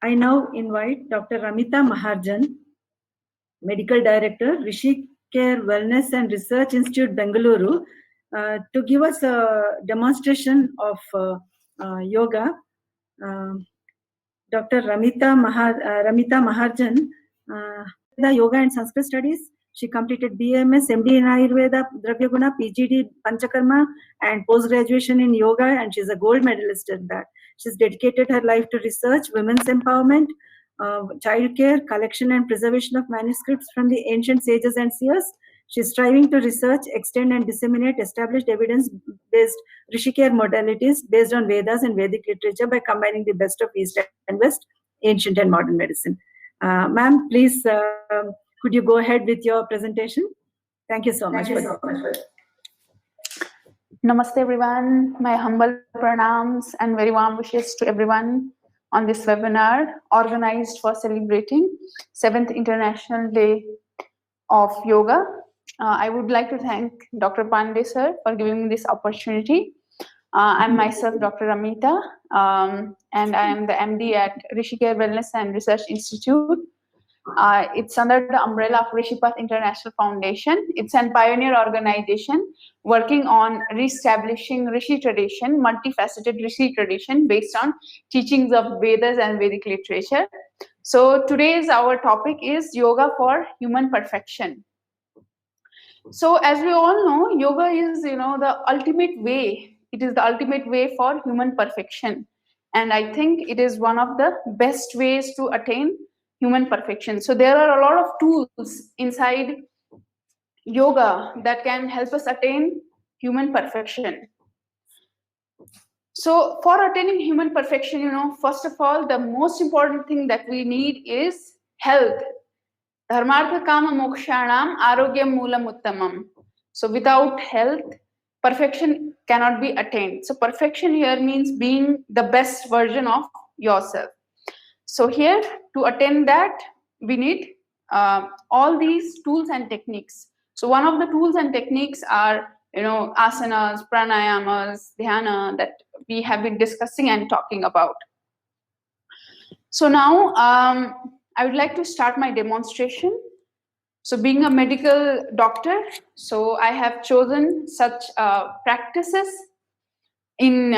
I now invite Dr. Ramita Maharjan, Medical Director, Rishi Care Wellness and Research Institute, Bengaluru, to give us a demonstration of yoga. Dr. Ramita Maharjan, the Yoga and Sanskrit Studies. She completed BMS, MD in Ayurveda, Dravyaguna, PGD, Panchakarma, and post-graduation in Yoga, and she's a gold medalist in that. She's dedicated her life to research, women's empowerment, childcare, collection and preservation of manuscripts from the ancient sages and seers. She's striving to research, extend and disseminate established evidence-based Rishikare modalities based on Vedas and Vedic literature by combining the best of East and West, ancient and modern medicine. Ma'am, please, could you go ahead with your presentation? Thank you so much. Namaste everyone, my humble pranams and very warm wishes to everyone on this webinar organized for celebrating 7th International Day of Yoga. I would like to thank Dr. Pandey sir for giving me this opportunity. I'm myself Dr. Ramita, and I am the MD at Rishikare Wellness and Research Institute. It's under the umbrella of Rishipath International Foundation. It's a pioneer organization working on re-establishing Rishi tradition, multifaceted Rishi tradition based on teachings of Vedas and Vedic literature. So today's our topic is yoga for human perfection. So as we all know, yoga is, the ultimate way. It is the ultimate way for human perfection. And I think it is one of the best ways to attain human perfection. So there are a lot of tools inside yoga that can help us attain human perfection. So for attaining human perfection, first of all, the most important thing that we need is health. Dharmartha kama mokshanam arogyam moolam uttamam. So without health, perfection cannot be attained. So perfection here means being the best version of yourself. So here, to attain that, we need all these tools and techniques. So one of the tools and techniques are, asanas, pranayamas, dhyana that we have been discussing and talking about. So now, I would like to start my demonstration. So being a medical doctor, so I have chosen such practices in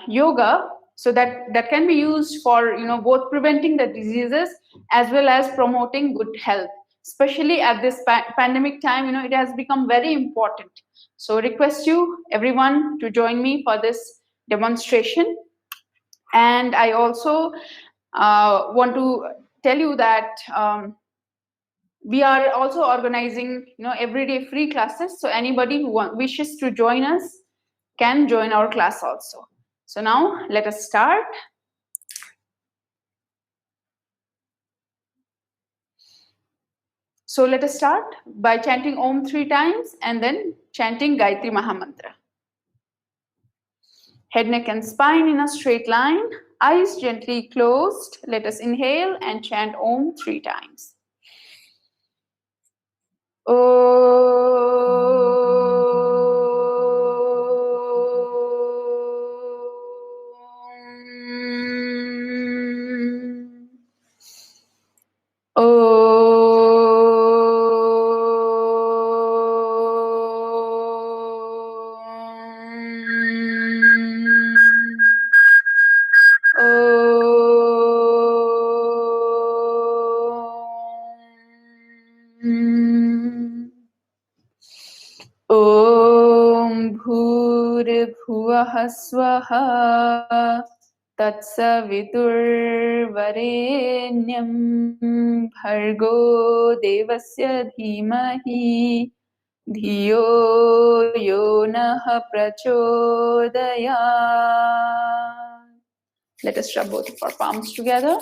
yoga so that can be used for both preventing the diseases as well as promoting good health. Especially at this pandemic time, it has become very important. So request you everyone to join me for this demonstration. And I also want to tell you that we are also organizing everyday free classes. So anybody who wishes to join us can join our class also. So now let us start. So let us start by chanting Om 3 times and then chanting Gayatri Mahamantra. Head, neck and spine in a straight line. Eyes gently closed. Let us inhale and chant Om 3 times. Swaha Tatsaviturvarenyam Bhargo Devasya Dhimahi Dhiyo Yonaha Prachodayat. Let us rub both of our palms together.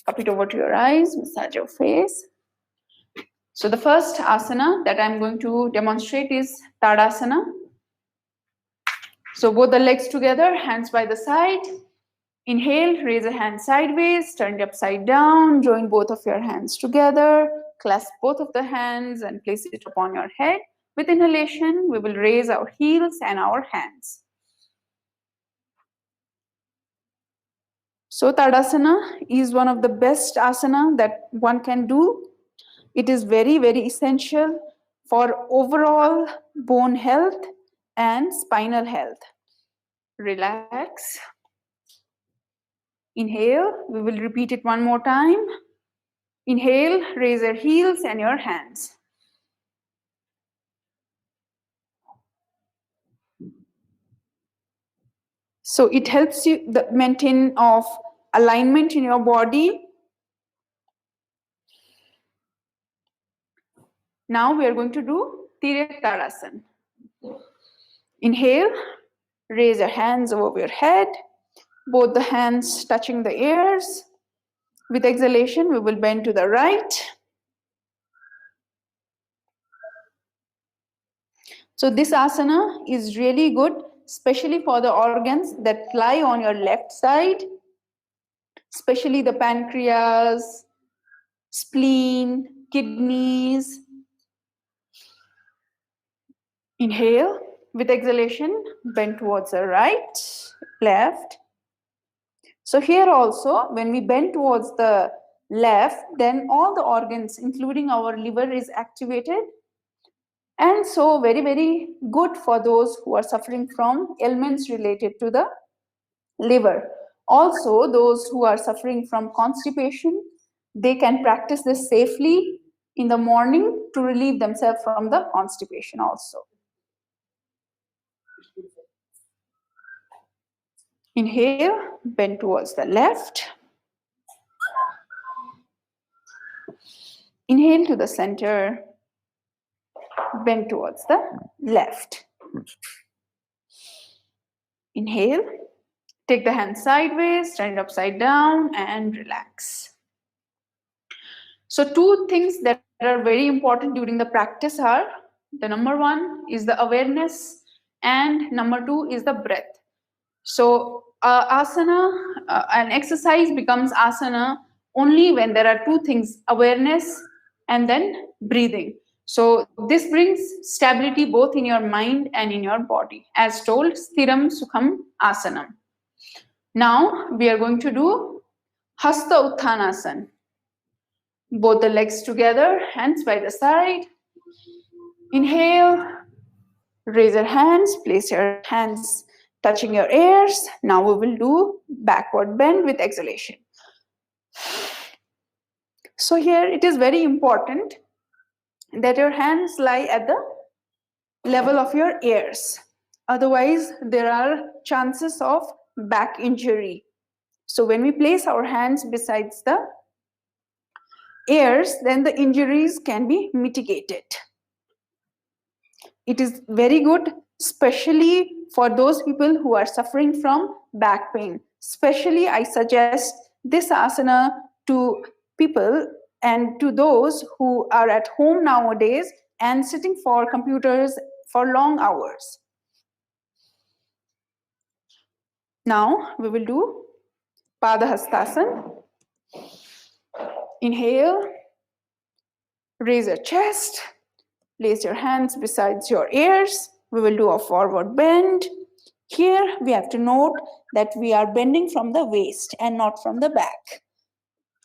Cup it over to your eyes, massage your face. So the first asana that I'm going to demonstrate is Tadasana. So both the legs together, hands by the side. Inhale, raise a hand sideways, turn it upside down, join both of your hands together, clasp both of the hands and place it upon your head. With inhalation, we will raise our heels and our hands. So Tadasana is one of the best asana that one can do. It is very, very essential for overall bone health and spinal health. Relax. Inhale. We will repeat it one more time. Inhale, raise your heels and your hands. So it helps you the maintain of alignment in your body. Now we are going to do Tirek Tarasan. Inhale, raise your hands over your head, both the hands touching the ears. With exhalation, we will bend to the right. So this asana is really good, especially for the organs that lie on your left side, especially the pancreas, spleen, kidneys. Inhale. With exhalation, bend towards the right, left. So here also, when we bend towards the left, then all the organs, including our liver, is activated. And so very, very good for those who are suffering from ailments related to the liver. Also, those who are suffering from constipation, they can practice this safely in the morning to relieve themselves from the constipation also. Inhale, bend towards the left. Inhale to the center, bend towards the left. Inhale, take the hand sideways, turn it upside down, and relax. So, two things that are very important during the practice are the number one is the awareness, and number two is the breath. So, an exercise becomes asana only when there are two things, awareness and then breathing. So, this brings stability both in your mind and in your body, as told, Sthiram Sukham Asanam. Now, we are going to do Hasta Uthanasana. Both the legs together, hands by the side. Inhale, raise your hands, place your hands touching your ears. Now we will do backward bend with exhalation. So here it is very important that your hands lie at the level of your ears. Otherwise, there are chances of back injury. So when we place our hands besides the ears, then the injuries can be mitigated. It is very good, especially for those people who are suffering from back pain. Especially, I suggest this asana to people and to those who are at home nowadays and sitting for computers for long hours. Now we will do Hastasan. Inhale, raise your chest, place your hands beside your ears. We will do a forward bend. Here we have to note that we are bending from the waist and not from the back.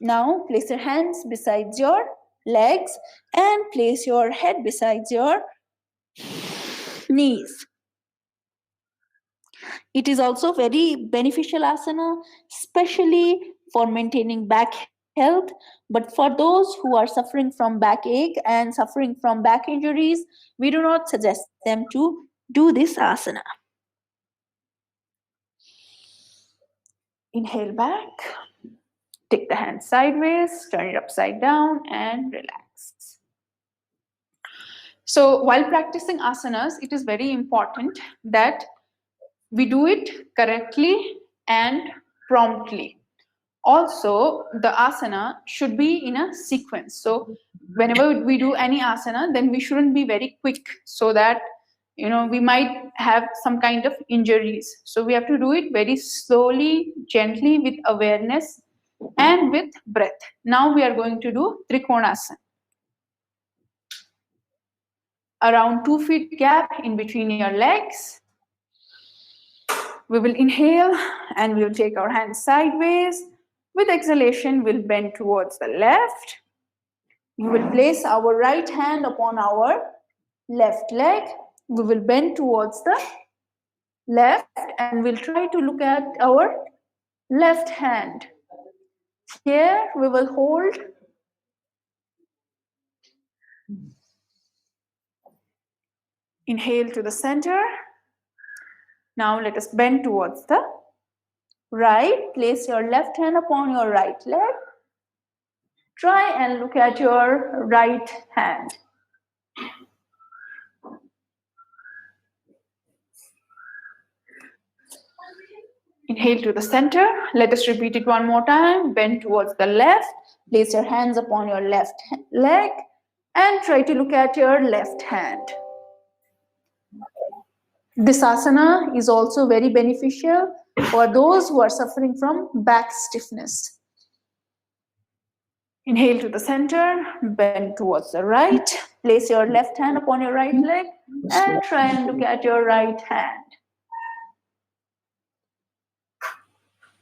Now place your hands beside your legs and place your head beside your knees. It is also very beneficial asana, especially for maintaining back health. But for those who are suffering from backache and suffering from back injuries, we do not suggest them to do this asana. Inhale back, take the hand sideways, turn it upside down, and relax. So while practicing asanas, it is very important that we do it correctly and promptly. Also, the asana should be in a sequence. So whenever we do any asana, then we shouldn't be very quick so that we might have some kind of injuries. So we have to do it very slowly, gently, with awareness and with breath. Now we are going to do Trikonasana. Around 2 feet gap in between your legs. we will inhale and we will take our hands sideways. With exhalation, we'll bend towards the left. We will place our right hand upon our left leg. We will bend towards the left and we'll try to look at our left hand. Here we will hold. Inhale to the center. Now let us bend towards the right. Place your left hand upon your right leg. Try and look at your right hand. Inhale to the center. Let us repeat it one more time. Bend towards the left. Place your hands upon your left leg and try to look at your left hand. This asana is also very beneficial for those who are suffering from back stiffness. Inhale to the center, bend towards the right. Place your left hand upon your right leg and try and look at your right hand.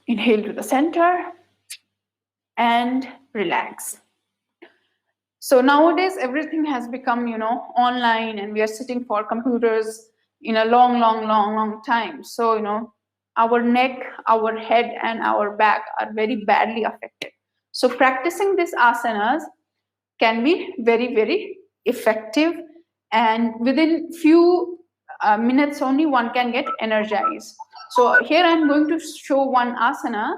Inhale to the center and relax. So nowadays everything has become, online, and we are sitting for computers in a long time. So, our neck, our head and our back are very badly affected. So practicing these asanas can be very effective, and within few minutes only one can get energized. So here I'm going to show one asana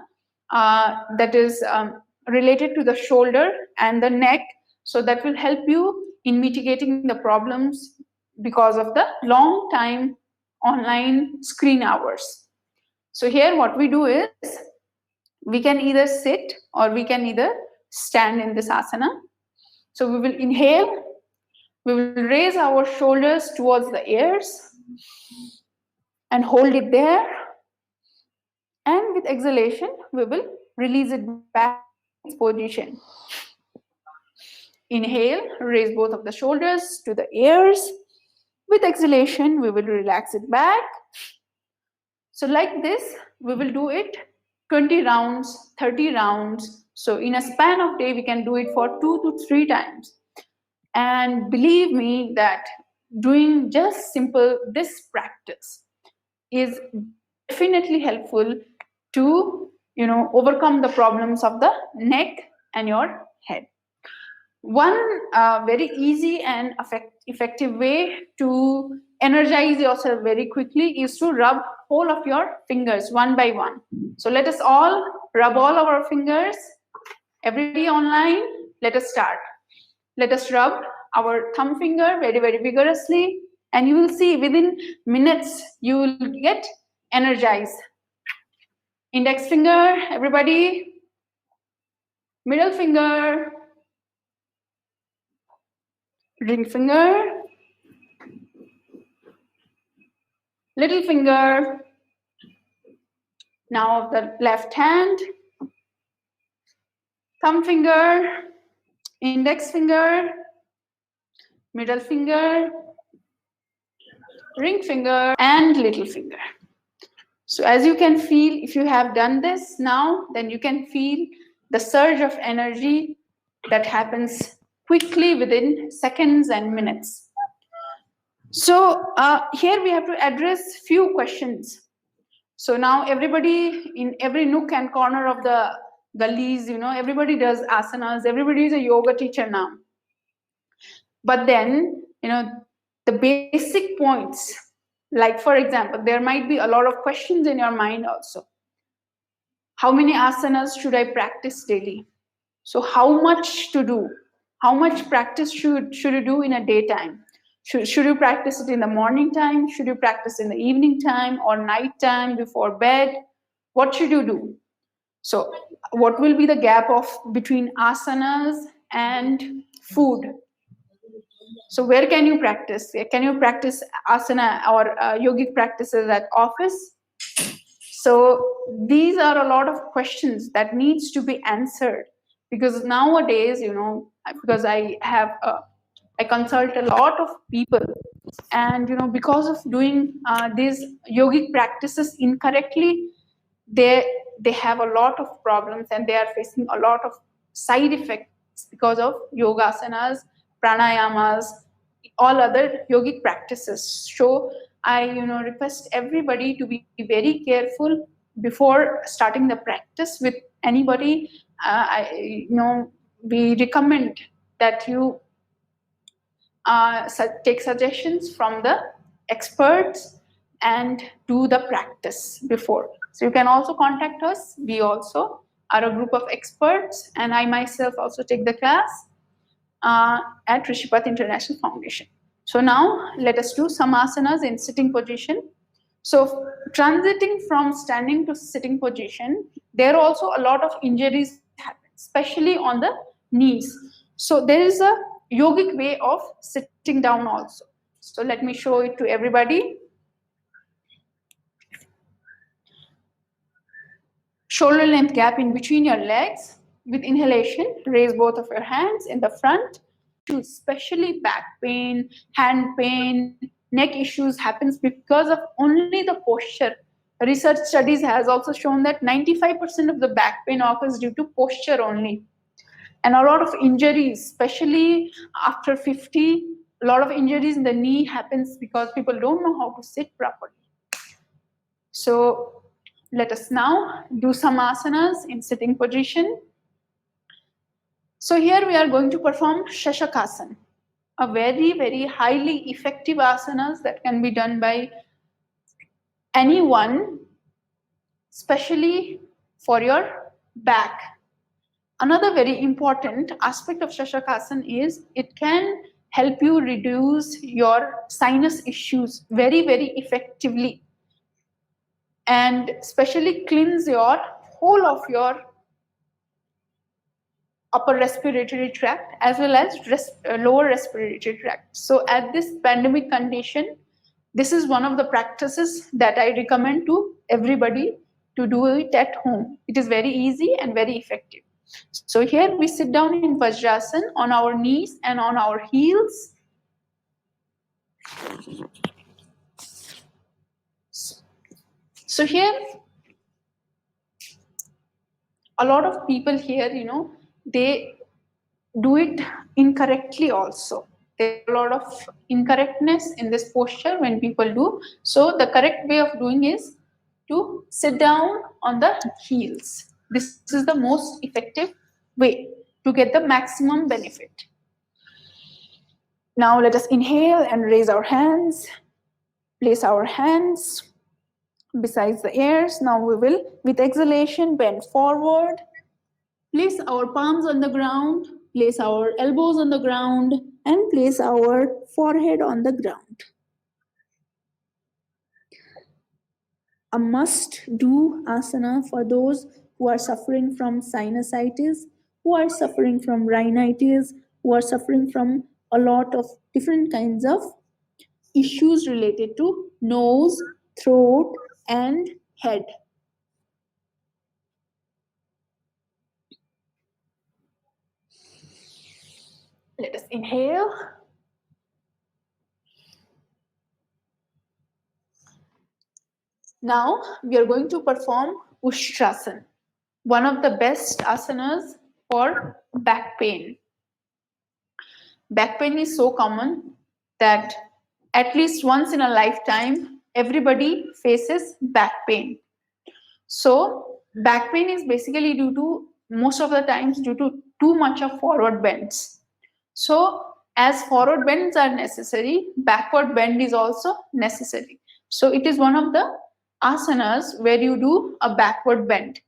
that is related to the shoulder and the neck. So that will help you in mitigating the problems because of the long time online screen hours. So here what we do is, we can either sit or we can either stand in this asana. So we will inhale, we will raise our shoulders towards the ears and hold it there. And with exhalation, we will release it back to its position. Inhale, raise both of the shoulders to the ears. With exhalation, we will relax it back. So like this, we will do it 20 rounds, 30 rounds. So in a span of day, we can do it for 2 to 3 times. And believe me that doing just simple this practice is definitely helpful to overcome the problems of the neck and your head. One very easy and effective way to energize yourself very quickly is to rub whole of your fingers one by one. So let us all rub all of our fingers. Everybody online, let us start. Let us rub our thumb finger very vigorously, and you will see within minutes you will get energized. Index finger, everybody. Middle finger. Ring finger. Little finger. Now the left hand. Thumb finger. Index finger. Middle finger. Ring finger and little finger. So as you can feel, if you have done this now, then you can feel the surge of energy that happens quickly within seconds and minutes. So here we have to address few questions. So now everybody in every nook and corner of the gullies, everybody does asanas, everybody is a yoga teacher now. But then, the basic points, like for example, there might be a lot of questions in your mind also. How many asanas should I practice daily? So how much to do? How much practice should you do in a daytime? Should you practice it in the morning time? Should you practice in the evening time or night time before bed? What should you do? So what will be the gap between asanas and food? So where can you practice? Can you practice asana or yogic practices at office? So these are a lot of questions that needs to be answered, because nowadays, because I consult a lot of people And because of doing these yogic practices incorrectly, they have a lot of problems, and they are facing a lot of side effects because of yogasanas, pranayamas, all other yogic practices. So I request everybody to be very careful before starting the practice with anybody. We recommend that you take suggestions from the experts and do the practice before. So you can also contact us. We also are a group of experts, and I myself also take the class at Rishipath International Foundation. So now let us do some asanas in sitting position. So transiting from standing to sitting position, there are also a lot of injuries happen, especially on the knees. So there is a yogic way of sitting down also. So let me show it to everybody. Shoulder length gap in between your legs. With inhalation, raise both of your hands in the front. Especially back pain, hand pain, neck issues happens because of only the posture. Research studies has also shown that 95% of the back pain occurs due to posture only. And a lot of injuries, especially after 50, a lot of injuries in the knee happens because people don't know how to sit properly. So let us now do some asanas in sitting position. So here we are going to perform Shashakasana, a very, very highly effective asanas that can be done by anyone, especially for your back. Another very important aspect of Shashakasana is it can help you reduce your sinus issues very, very effectively, and especially cleanse your whole of your upper respiratory tract as well as lower respiratory tract. So at this pandemic condition, this is one of the practices that I recommend to everybody to do it at home. It is very easy and very effective. So here we sit down in Vajrasan on our knees and on our heels. So here, a lot of people here, they do it incorrectly also. There's a lot of incorrectness in this posture when people do. So the correct way of doing is to sit down on the heels. This is the most effective way to get the maximum benefit. Now let us inhale and raise our hands. Place our hands besides the ears. Now we will, with exhalation, bend forward. Place our palms on the ground, place our elbows on the ground, and place our forehead on the ground. A must-do asana for those who are suffering from sinusitis, who are suffering from rhinitis, who are suffering from a lot of different kinds of issues related to nose, throat, and head. Let us inhale. Now we are going to perform Ushtrasan, one of the best asanas for back pain. Back pain is so common that at least once in a lifetime, everybody faces back pain. So back pain is basically due to, most of the times, due to too much of forward bends. So as forward bends are necessary, backward bend is also necessary. So it is one of the asanas where you do a backward bend.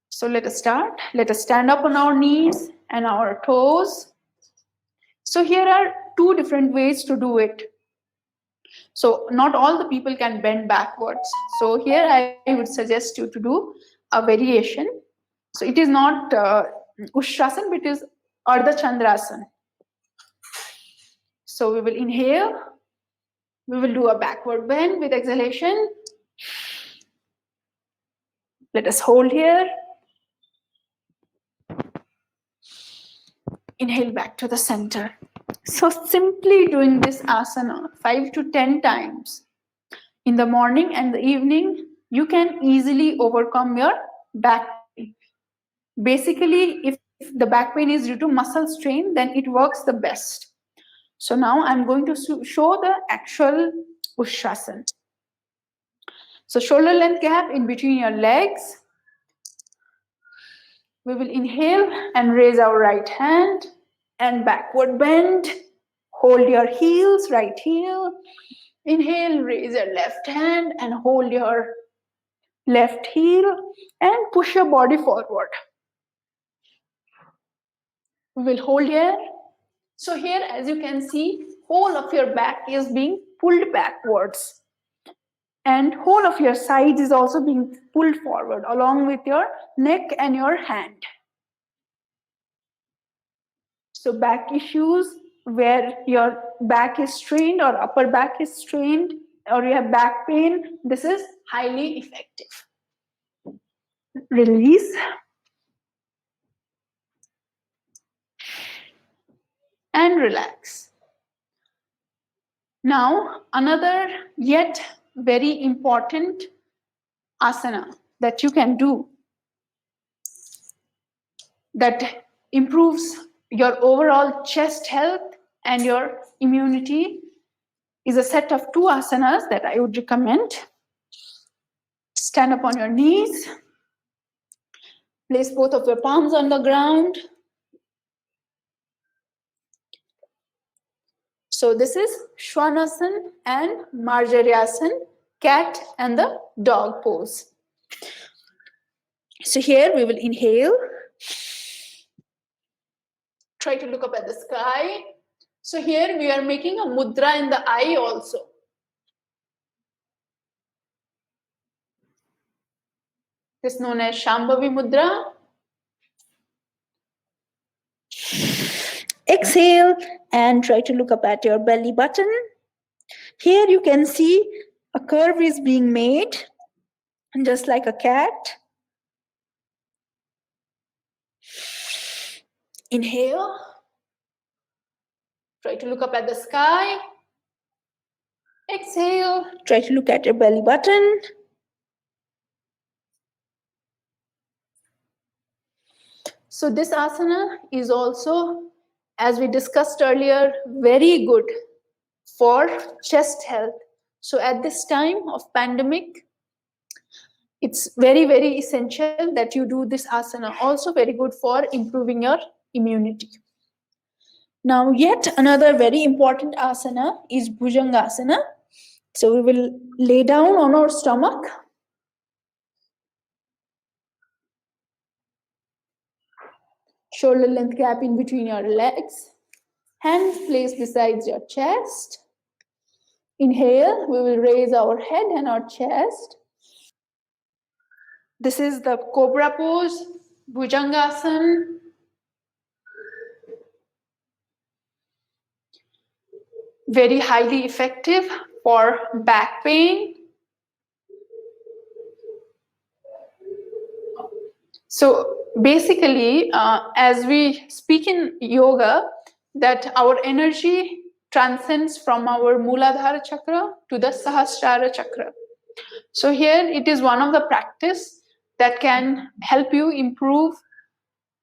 So let us start. Let us stand up on our knees and our toes. So here are two different ways to do it. So not all the people can bend backwards. So here I would suggest you to do a variation. So it is not Ushtrasan, but it is Ardha Chandrasan. So we will inhale. We will do a backward bend with exhalation. Let us hold here. inhale back to the center. So simply doing this asana 5 to 10 times in the morning and the evening, you can easily overcome your back pain. Basically, if the back pain is due to muscle strain, then it works the best. So now I'm going to show the actual Ushtrasan. So shoulder length gap in between your legs. We will inhale and raise our right hand and backward bend. Hold your heels, right heel. Inhale, raise your left hand and hold your left heel and push your body forward. We will hold here. So here, as you can see, whole of your back is being pulled backwards. And whole of your sides is also being pulled forward along with your neck and your hand. So back issues where your back is strained or upper back is strained or you have back pain, this is highly effective. Release. And relax. Now, another yet very important asana that you can do that improves your overall chest health and your immunity is a set of 2 asanas that I would recommend. Stand up on your knees. Place both of your palms on the ground. So this is Svanasana and Marjaryasan, cat and the dog pose. So here we will inhale. Try to look up at the sky. So here we are making a mudra in the eye also. This is known as Shambhavi Mudra. Exhale and try to look up at your belly button. Here you can see a curve is being made, just like a cat. Inhale. Try to look up at the sky. Exhale. Try to look at your belly button. So this asana is also, as we discussed earlier, very good for chest health. So at this time of pandemic, it's very, very essential that you do this asana. Also very good for improving your immunity. Now, yet another very important asana is Bhujangasana. So we will lay down on our stomach. Shoulder length gap in between your legs. Hands placed beside your chest. Inhale, we will raise our head and our chest. This is the cobra pose, Bhujangasana. Very highly effective for back pain. So basically, as we speak in yoga, that our energy transcends from our Muladhara chakra to the Sahasrara chakra. So here it is one of the practice that can help you improve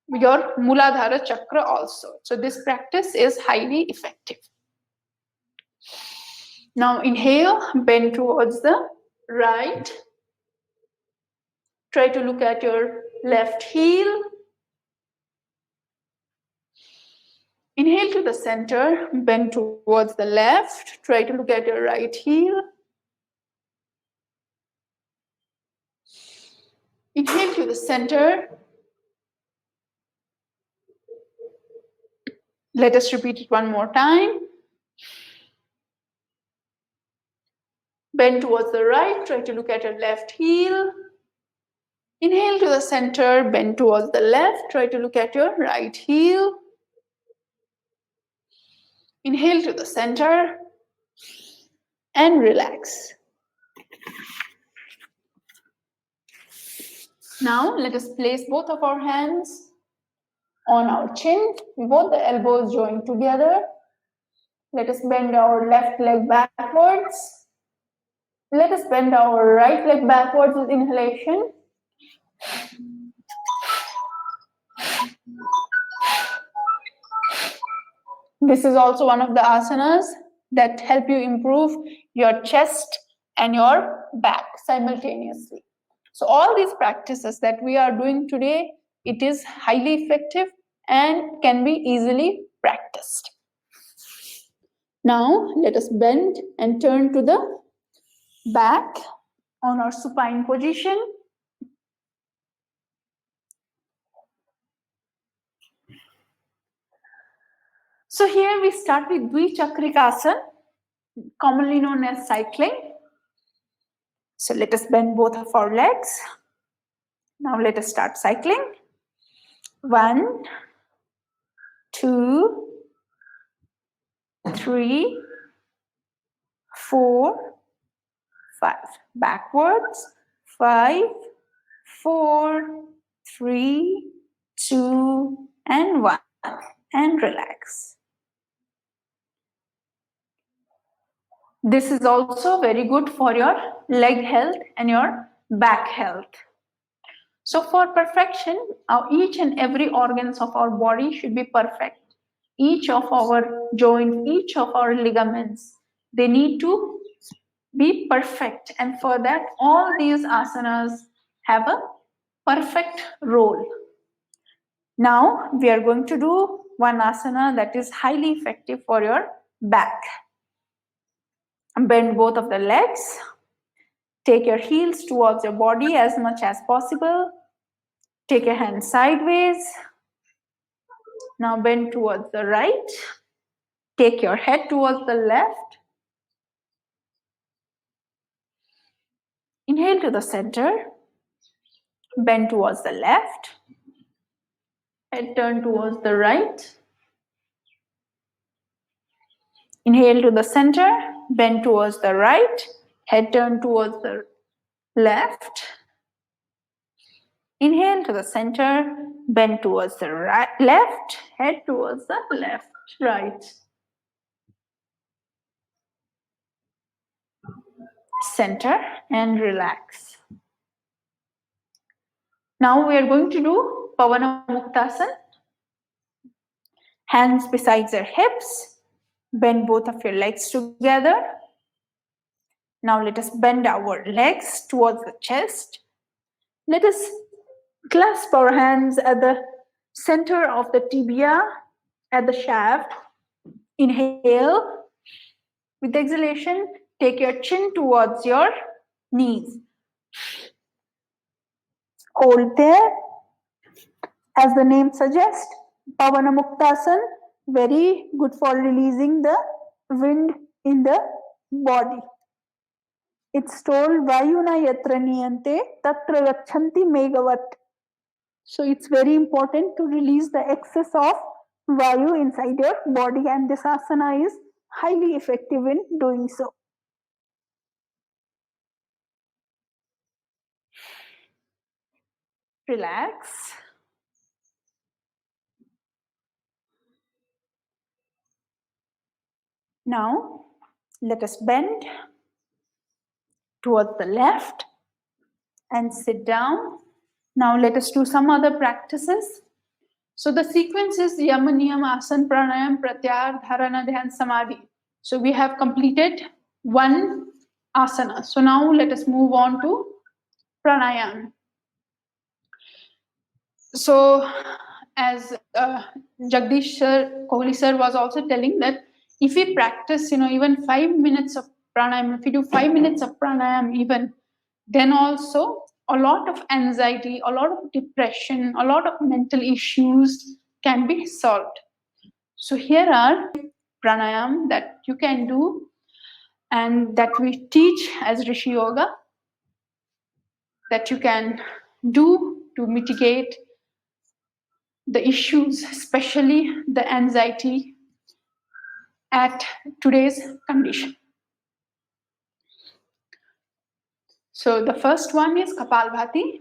your Muladhara chakra also. So this practice is highly effective. Now inhale, bend towards the right. Try to look at your left heel. Inhale to the center, bend towards the left. Try to look at your right heel. Inhale to the center. Let us repeat it one more time. Bend towards the right. Try to look at your left heel. Inhale to the center, bend towards the left. Try to look at your right heel. Inhale to the center and relax. Now let us place both of our hands on our chin, both the elbows joined together. Let us bend our left leg backwards. Let us bend our right leg backwards with inhalation. This is also one of the asanas that help you improve your chest and your back simultaneously. So all these practices that we are doing today, it is highly effective and can be easily practiced. Now let us bend and turn to the back on our supine position. So here we start with Bhui Chakrikasan, commonly known as cycling. So let us bend both of our legs. Now let us start cycling. 1, 2, 3, 4, 5. Backwards. 5, 4, 3, 2, and 1. And relax. This is also very good for your leg health and your back health. So for perfection, each and every organs of our body should be perfect. Each of our joints, each of our ligaments, they need to be perfect. And for that, all these asanas have a perfect role. Now we are going to do one asana that is highly effective for your back. Bend both of the legs. Take your heels towards your body as much as possible. Take your hands sideways. Now bend towards the right. Take your head towards the left. Inhale to the center. Bend towards the left. Head turn towards the right. Inhale to the center. Bend towards the right. Head turn towards the left. Inhale to the center. Bend towards the right, left. Head towards the left, right. Center and relax. Now we are going to do Pavana Muktasan. Hands beside your hips. Bend both of your legs together. Now let us bend our legs towards the chest. Let us clasp our hands at the center of the tibia, at the shaft. Inhale. With exhalation, take your chin towards your knees. Hold there. As the name suggests, Pavana Muktasan, very good for releasing the wind in the body. It's told Vayuna yatra niyante tatra gachanti megavat. So it's very important to release the excess of Vayu inside your body, and this asana is highly effective in doing so. Relax. Now, let us bend towards the left and sit down. Now, let us do some other practices. So, the sequence is Yama Niyama Asan Pranayam Pratyahar Dharana Dhyan Samadhi. So, we have completed one asana. So, now let us move on to Pranayam. So, as Jagdish sir, Kohli sir was also telling that if we practice, even 5 minutes of pranayam, if we do 5 minutes of pranayam even, then also a lot of anxiety, a lot of depression, a lot of mental issues can be solved. So here are pranayam that you can do and that we teach as Rishi Yoga, that you can do to mitigate the issues, especially the anxiety at today's condition. So the first one is Kapalbhati.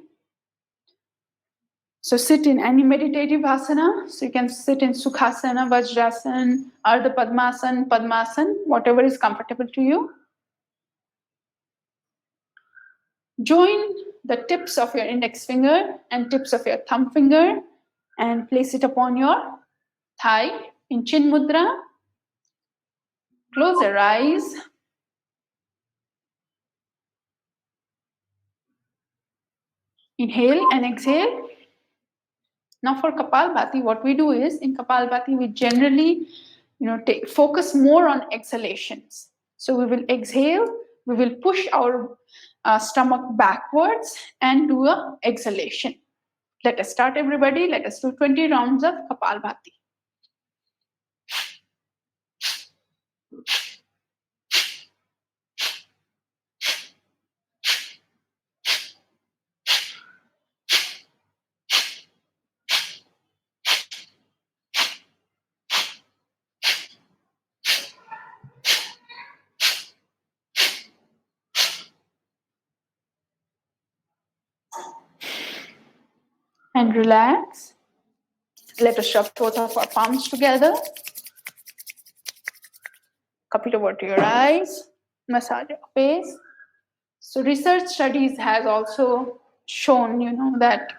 So sit in any meditative asana. So you can sit in Sukhasana, Vajrasan, Ardha Padmasan, Padmasan, whatever is comfortable to you. Join the tips of your index finger and tips of your thumb finger and place it upon your thigh in Chin Mudra. Close your eyes. Inhale and exhale. Now for Kapalbhati, what we do is in Kapalbhati, we generally focus more on exhalations. So we will exhale, we will push our stomach backwards and do a exhalation. Let us start, everybody. Let us do 20 rounds of Kapalbhati. And relax. Let us shove both of our palms together. Cup it over to your eyes. Massage your face. So research studies has also shown, that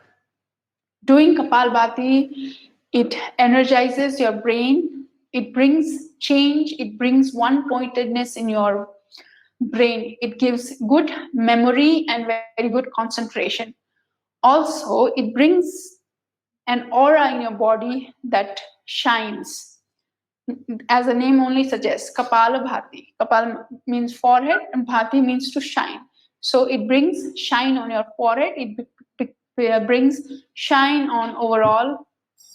doing Kapalbhati, it energizes your brain. It brings change. It brings one-pointedness in your brain. It gives good memory and very good concentration. Also, it brings an aura in your body that shines. As the name only suggests, Kapalbhati. Kapal means forehead and Bhati means to shine. So it brings shine on your forehead. It brings shine on overall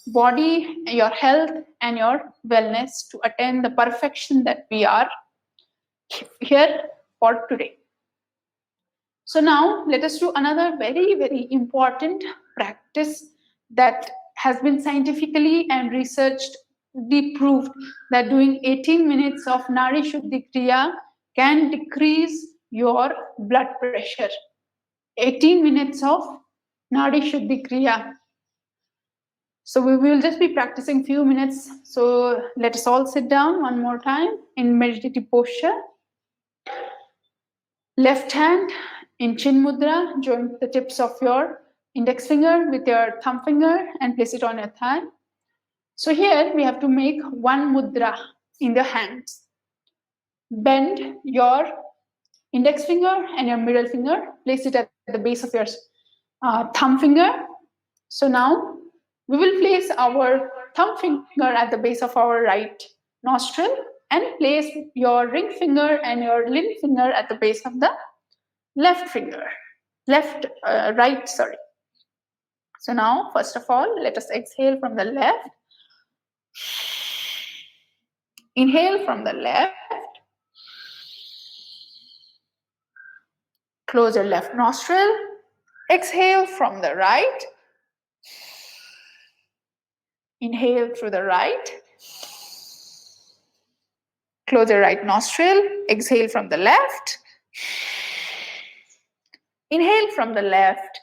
body, your health, and your wellness to attain the perfection that we are here for today. So now let us do another very, very important practice that has been scientifically and researchedly proved that doing 18 minutes of Nari Shuddhi Kriya can decrease your blood pressure. 18 minutes of Nari Shuddhi Kriya. So we will just be practicing few minutes. So let us all sit down one more time in meditative posture. Left hand in Chin Mudra, join the tips of your index finger with your thumb finger and place it on your thigh. So here we have to make one mudra in the hands. Bend your index finger and your middle finger, place it at the base of your thumb finger. So now we will place our thumb finger at the base of our right nostril and place your ring finger and your little finger at the base of the left finger, right, sorry. So now, first of all, let us exhale from the left. Inhale from the left. Close your left nostril. Exhale from the right. Inhale through the right. Close your right nostril. Exhale from the left. Inhale from the left.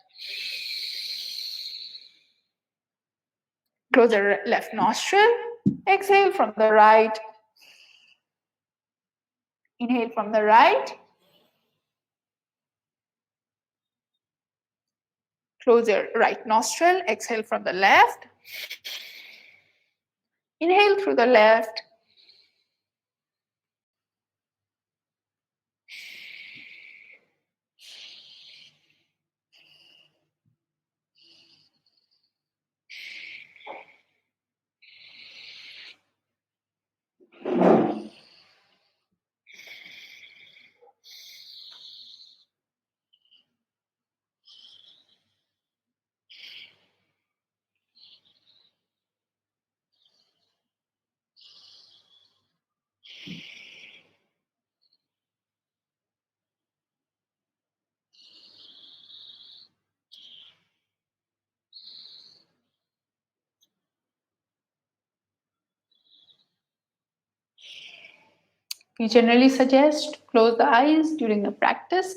Close your left nostril. Exhale from the right. Inhale from the right. Close your right nostril. Exhale from the left. Inhale through the left. We generally suggest close the eyes during the practice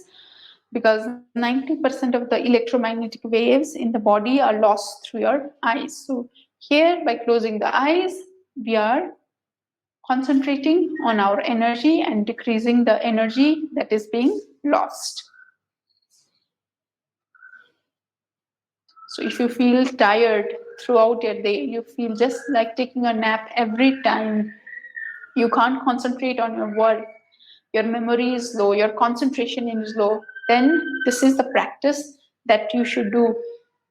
because 90% of the electromagnetic waves in the body are lost through your eyes. So here, by closing the eyes, we are concentrating on our energy and decreasing the energy that is being lost. So if you feel tired throughout your day, you feel just like taking a nap every time, you can't concentrate on your work, your memory is low, your concentration is low, then this is the practice that you should do.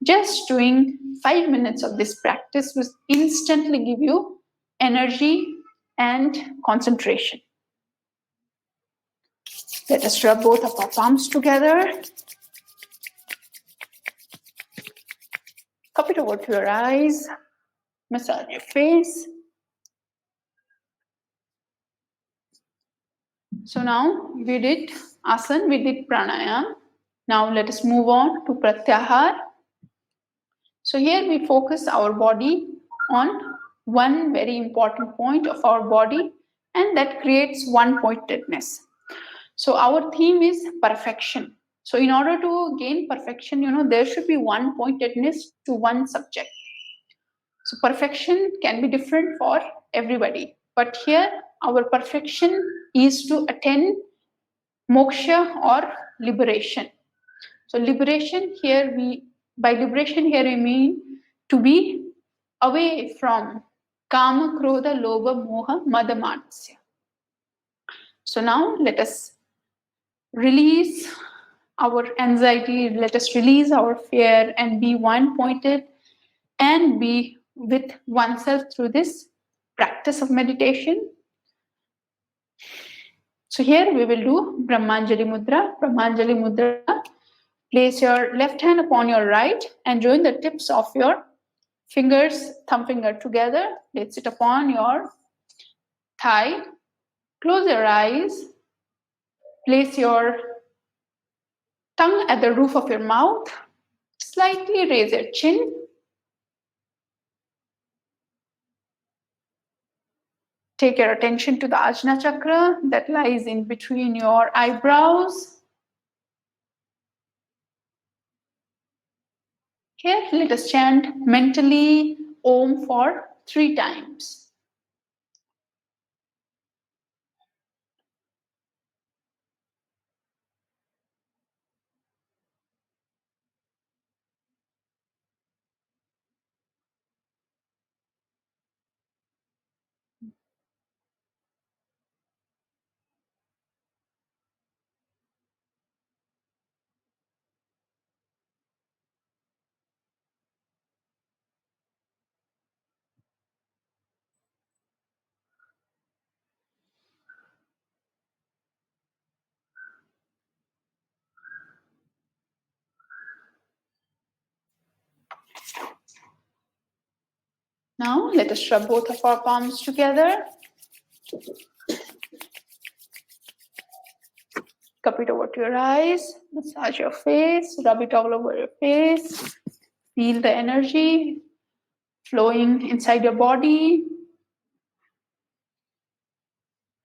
Just doing 5 minutes of this practice will instantly give you energy and concentration. Let us rub both of our palms together. Cup it over to your eyes. Massage your face. So now we did Asana, we did Pranayama. Now let us move on to Pratyahar. So here we focus our body on one very important point of our body, and that creates one-pointedness. So our theme is perfection. So in order to gain perfection, there should be one-pointedness to one subject. So perfection can be different for everybody. But here our perfection is to attain moksha or liberation. So liberation here, by liberation here we mean to be away from kama, krodha, lobha, moha, mada, matsya. So now let us release our anxiety, let us release our fear and be one-pointed and be with oneself through this practice of meditation. So here we will do Brahmanjali Mudra. Brahmanjali Mudra. Place your left hand upon your right and join the tips of your fingers, thumb finger together. Place it upon your thigh. Close your eyes. Place your tongue at the roof of your mouth. Slightly raise your chin. Take your attention to the Ajna chakra that lies in between your eyebrows. Here, let us chant mentally Om for 3 times. Now, let us rub both of our palms together. Cup it over to your eyes. Massage your face. Rub it all over your face. Feel the energy flowing inside your body.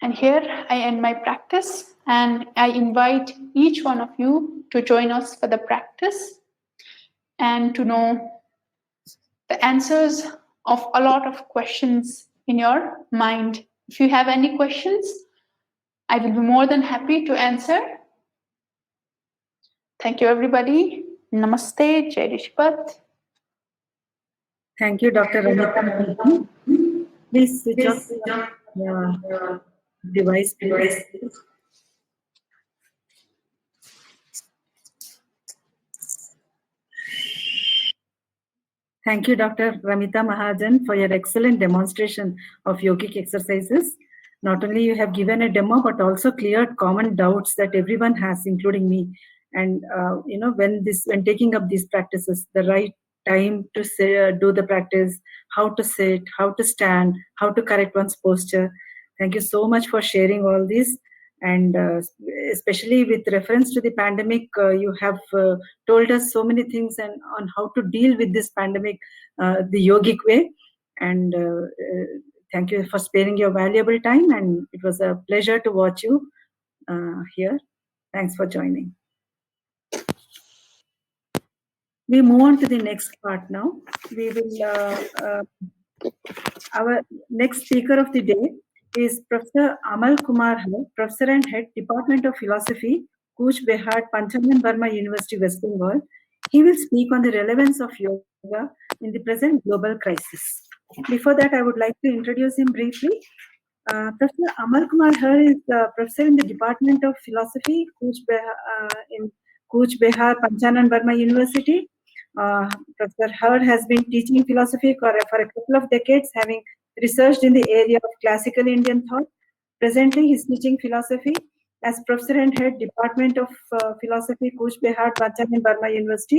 And here I end my practice, and I invite each one of you to join us for the practice and to know the answers of a lot of questions in your mind. If you have any questions, I will be more than happy to answer. Thank you, everybody. Namaste, Jai Rishpat. Thank you, Dr. Ramita. Please switch off your device, please. Thank you, Dr. Ramita Mahajan, for your excellent demonstration of yogic exercises. Not only you have given a demo, but also cleared common doubts that everyone has, including me. And when taking up these practices, the right time to do the practice, how to sit, how to stand, how to correct one's posture. Thank you so much for sharing all this. And especially with reference to the pandemic, you have told us so many things and on how to deal with this pandemic the yogic way. And thank you for sparing your valuable time, and it was a pleasure to watch you here. Thanks for joining. We move on to the next part now. We will, our next speaker of the day is Professor Amal Kumar Har, Professor and Head, Department of Philosophy, Kuch Behar, Panchaman Burma University, West Bengal. He will speak on the relevance of yoga in the present global crisis. Before that, I would like to introduce him briefly. Professor Amal Kumar Har is professor in the Department of Philosophy, in Kuch Behar, Panchanan Burma University. Professor Har has been teaching philosophy for a couple of decades, having researched in the area of classical Indian thought. Presently, he is teaching philosophy as professor and head Department of Philosophy, Kuch Behar, Panchanan Burma University,